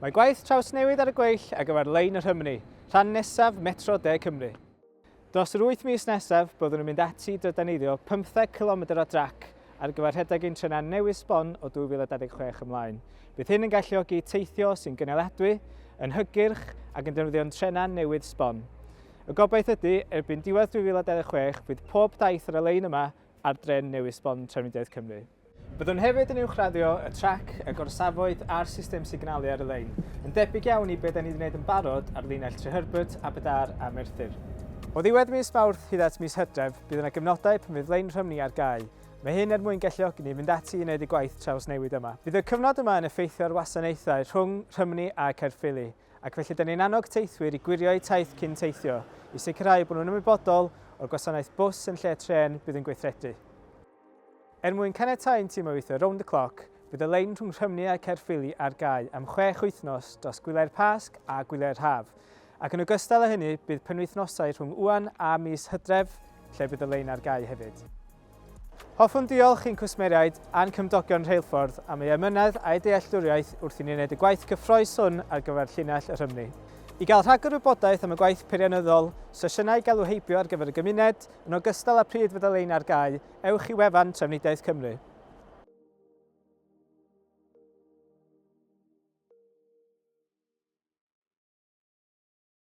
Mae gwaith trawsnewid ar y gweill ar gyfer lein y Rhymni, rhan nesaf Metro De Cymru. Dros yr 8 mis nesaf, byddwn nhw'n mynd ati trydaneiddio 15 km o drac ar gyfer rhedeg ein trenau newydd sbon o 2026 ymlaen. Bydd hyn yn galluogi teithio sy'n gynaladwy, yn hygyrch ac yn defnyddio'n trenau newydd sbon. Y gobaith ydy, erbyn diwedd 2026, bydd pob daith ar y lein yma ar dren newydd sbon Trefnidiaeth Cymru. Byddwn hefyd yn uwchraddio y trac, y gorsafoedd a'r system signalu ar y lein, yn debyg iawn i beth da ni wedi gwneud yn barod ar linell Treherbyd, Abydar a Mae'r. O ddiwedd mis Mawrth hyd at mis Hydref, bydd yna gyfnodau pan fydd lein Rhymni ar gau. Mae hyn er mwyn galluogi ni fynd ati i wneud y gwaith trawsnewid yma. Bydd y cyfnod yma yn effeithio'r wasanaethau rhwng Rhymni a Ceir, ac felly da ni'n annog teithwyr i gwirio eu taith cyn teithio, i sicrhau bod nhw'n ymwybodol o'r gwasanaeth bws yn lle trên bydd yn gweithredu. Er mwyn caniatáu tîm o weithio round the clock, bydd y lein rhwng Rhymni a Ceir ar gau am 6 wythnos dros gwyliau'r Pasg a gwyliau'r Haf, ac yn ogystal â hynny bydd penwythnosau rhwng ŵan a mis Hydref, lle bydd y lein ar gau hefyd. Hoffwn diolch i'n cwsmeriaid a'n cymdogion rheilffordd am ei ymynedd a'i dealltwriaeth wrth i ni wneud y gwaith cyffrous hwn ar gyfer llinell y Rhymni. I gael rhagor o wybodaeth am y gwaith peiriannyddol, sesiynau galw heibio ar gyfer y gymuned, yn ogystal â pryd fydd y lein ar gau, ewch i wefan Trefnidiaeth Cymru.